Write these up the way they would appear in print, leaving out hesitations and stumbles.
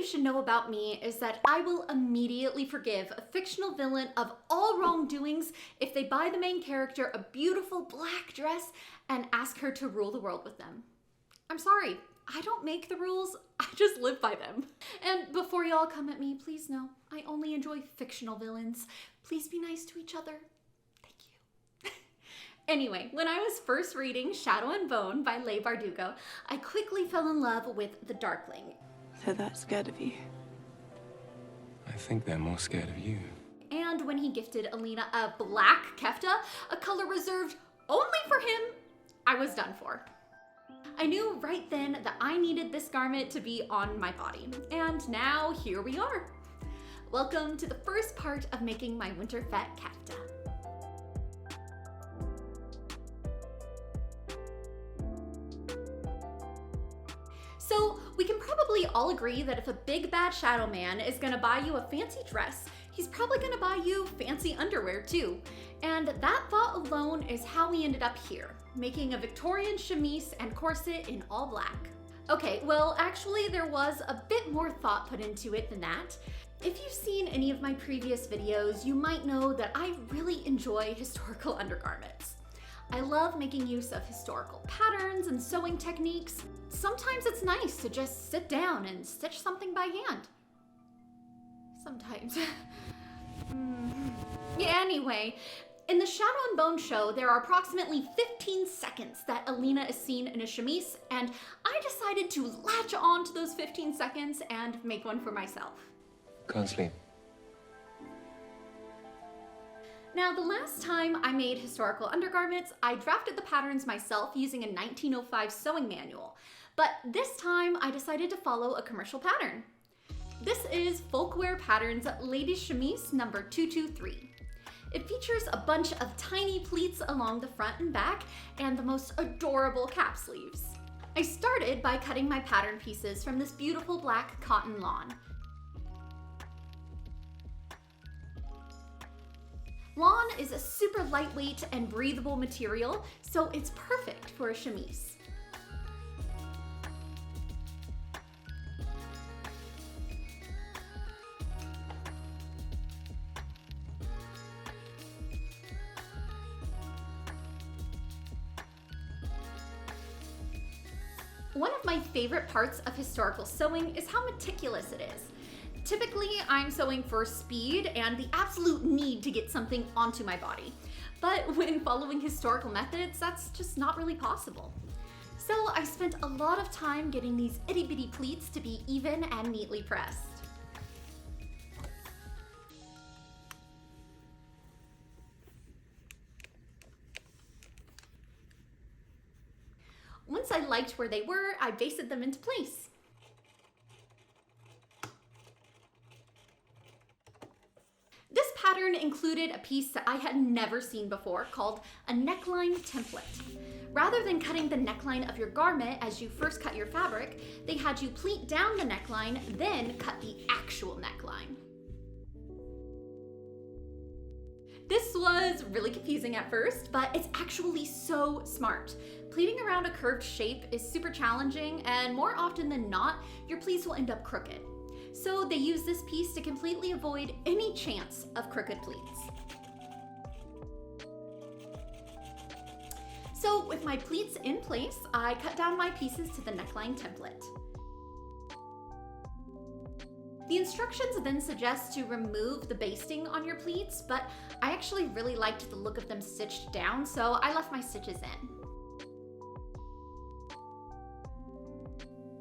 should know about me is that I will immediately forgive a fictional villain of all wrongdoings if they buy the main character a beautiful black dress and ask her to rule the world with them. I'm sorry, I don't make the rules, I just live by them. And before y'all come at me, please know, I only enjoy fictional villains. Please be nice to each other. Anyway, when I was first reading Shadow and Bone by Leigh Bardugo, I quickly fell in love with the Darkling. They're that scared of you. I think they're more scared of you. And when he gifted Alina a black Kefta, a color reserved only for him, I was done for. I knew right then that I needed this garment to be on my body, and now here we are. Welcome to the first part of making my winter Fete Kefta. So we can probably all agree that if a big bad shadow man is gonna buy you a fancy dress, he's probably gonna buy you fancy underwear too. And that thought alone is how we ended up here, making a Victorian chemise and corset in all black. Okay, well actually there was a bit more thought put into it than that. If you've seen any of my previous videos, you might know that I really enjoy historical undergarments. I love making use of historical patterns and sewing techniques. Sometimes it's nice to just sit down and stitch something by hand. Sometimes. Yeah, anyway, in the Shadow and Bone show, there are approximately 15 seconds that Alina is seen in a chemise, and I decided to latch on to those 15 seconds and make one for myself. Can't sleep. Now, the last time I made historical undergarments, I drafted the patterns myself using a 1905 sewing manual. But this time, I decided to follow a commercial pattern. This is Folkwear Patterns Ladies Chemise number 223. It features a bunch of tiny pleats along the front and back, and the most adorable cap sleeves. I started by cutting my pattern pieces from this beautiful black cotton lawn. Lawn is a super lightweight and breathable material, so it's perfect for a chemise. One of my favorite parts of historical sewing is how meticulous it is. Typically, I'm sewing for speed and the absolute need to get something onto my body. But when following historical methods, that's just not really possible. So I spent a lot of time getting these itty bitty pleats to be even and neatly pressed. Once I liked where they were, I basted them into place. This pattern included a piece that I had never seen before called a neckline template. Rather than cutting the neckline of your garment as you first cut your fabric, they had you pleat down the neckline, then cut the actual neckline. This was really confusing at first, but it's actually so smart. Pleating around a curved shape is super challenging, and more often than not, your pleats will end up crooked. So they use this piece to completely avoid any chance of crooked pleats. So with my pleats in place, I cut down my pieces to the neckline template. The instructions then suggest to remove the basting on your pleats, but I actually really liked the look of them stitched down, so I left my stitches in.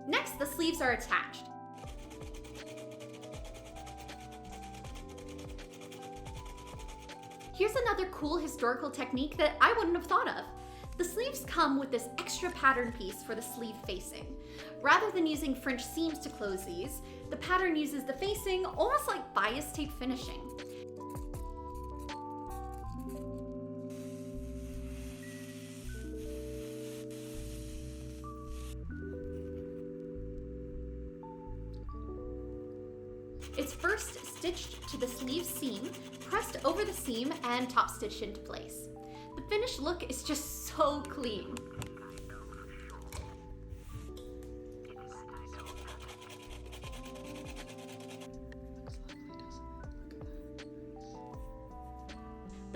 Next, the sleeves are attached. Here's another cool historical technique that I wouldn't have thought of. The sleeves come with this extra pattern piece for the sleeve facing. Rather than using French seams to close these, the pattern uses the facing almost like bias tape finishing. It's first stitched to the sleeve seam, pressed over the seam, and top stitched into place. The finished look is just so clean.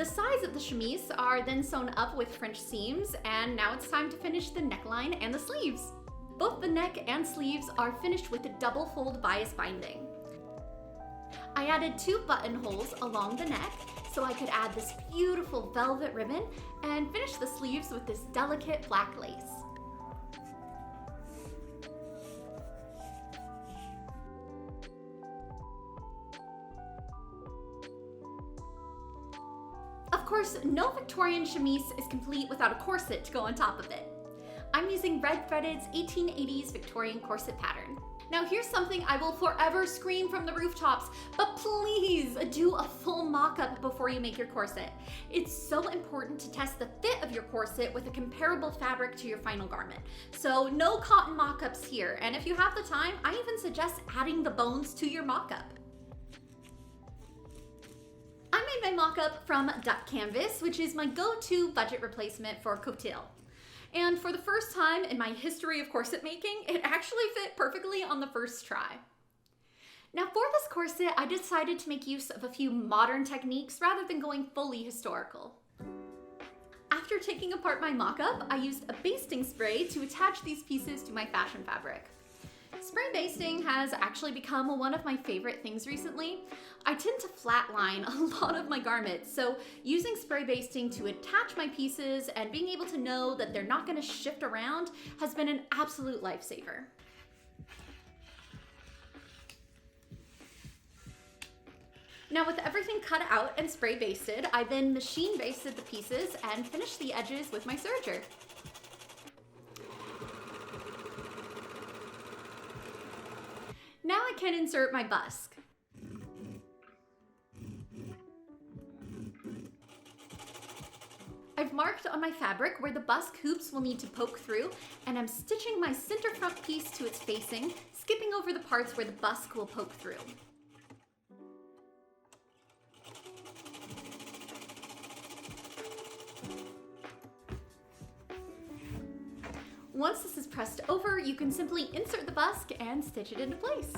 The sides of the chemise are then sewn up with French seams, and now it's time to finish the neckline and the sleeves. Both the neck and sleeves are finished with a double fold bias binding. I added 2 buttonholes along the neck so I could add this beautiful velvet ribbon and finish the sleeves with this delicate black lace. Of course, no Victorian chemise is complete without a corset to go on top of it. I'm using Red Threaded's 1880s Victorian corset pattern. Now here's something I will forever scream from the rooftops, but please do a full mock-up before you make your corset. It's so important to test the fit of your corset with a comparable fabric to your final garment. So no cotton mock-ups here, and if you have the time, I even suggest adding the bones to your mock-up. I made my mock-up from duck canvas, which is my go-to budget replacement for couture. And for the first time in my history of corset making, it actually fit perfectly on the first try. Now for this corset, I decided to make use of a few modern techniques rather than going fully historical. After taking apart my mock-up, I used a basting spray to attach these pieces to my fashion fabric. Spray basting has actually become one of my favorite things recently. I tend to flatline a lot of my garments, so using spray basting to attach my pieces and being able to know that they're not going to shift around has been an absolute lifesaver. Now with everything cut out and spray basted, I then machine basted the pieces and finished the edges with my serger. Now I can insert my busk. I've marked on my fabric where the busk hoops will need to poke through, and I'm stitching my center front piece to its facing, skipping over the parts where the busk will poke through. Once this is pressed over, you can simply insert the busk and stitch it into place.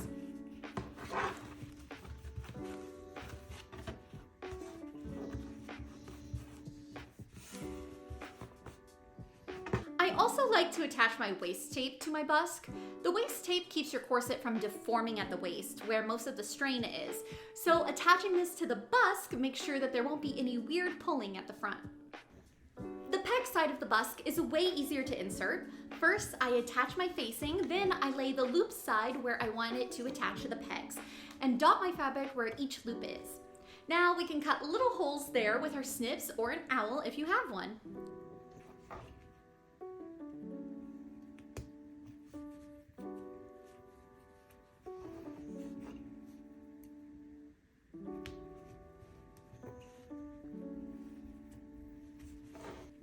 I also like to attach my waist tape to my busk. The waist tape keeps your corset from deforming at the waist, where most of the strain is. So attaching this to the busk makes sure that there won't be any weird pulling at the front. The peg side of the busk is way easier to insert. First, I attach my facing, then I lay the loop side where I want it to attach to the pegs, and dot my fabric where each loop is. Now we can cut little holes there with our snips or an owl if you have one.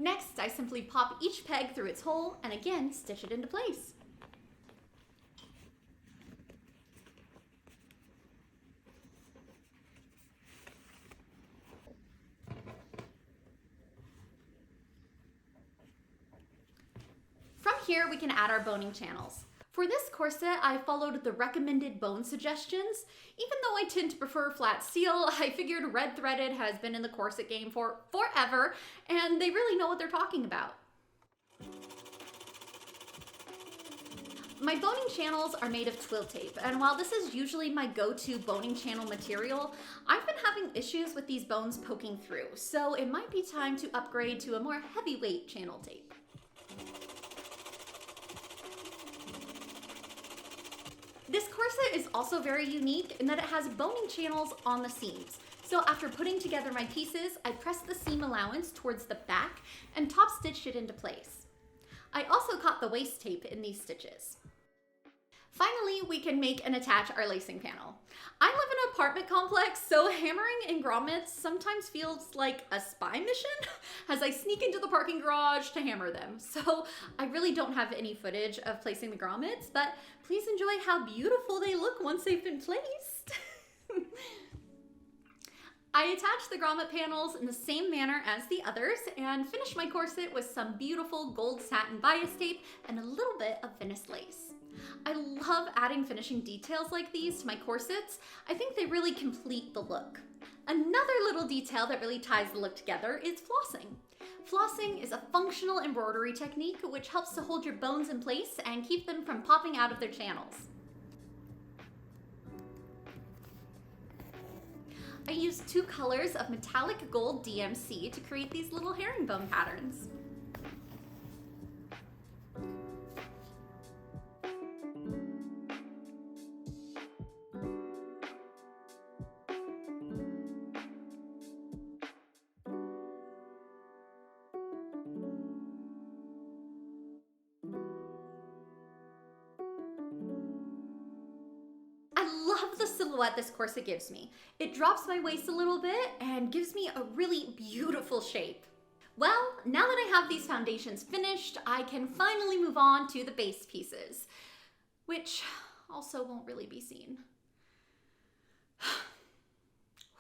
Next, I simply pop each peg through its hole and again stitch it into place. From here, we can add our boning channels. For this corset, I followed the recommended bone suggestions. Even though I tend to prefer flat steel, I figured Red Threaded has been in the corset game for forever, and they really know what they're talking about. My boning channels are made of twill tape, and while this is usually my go-to boning channel material, I've been having issues with these bones poking through, so it might be time to upgrade to a more heavyweight channel tape. This corset is also very unique in that it has boning channels on the seams. So after putting together my pieces, I pressed the seam allowance towards the back and top stitched it into place. I also caught the waist tape in these stitches. Finally, we can make and attach our lacing panel. I live in an apartment complex, so hammering in grommets sometimes feels like a spy mission as I sneak into the parking garage to hammer them. So I really don't have any footage of placing the grommets, but please enjoy how beautiful they look once they've been placed. I attached the grommet panels in the same manner as the others and finished my corset with some beautiful gold satin bias tape and a little bit of Venice lace. I love adding finishing details like these to my corsets. I think they really complete the look. Another little detail that really ties the look together is flossing. Flossing is a functional embroidery technique which helps to hold your bones in place and keep them from popping out of their channels. I used 2 colors of metallic gold DMC to create these little herringbone patterns. I love the silhouette this corset gives me. It drops my waist a little bit and gives me a really beautiful shape. Well, now that I have these foundations finished, I can finally move on to the base pieces, which also won't really be seen.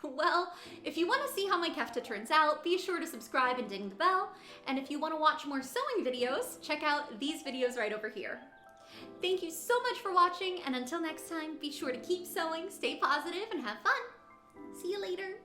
Well, if you want to see how my kefta turns out, be sure to subscribe and ding the bell. And if you want to watch more sewing videos, check out these videos right over here. Thank you so much for watching, and until next time, be sure to keep sewing, stay positive, and have fun. See you later.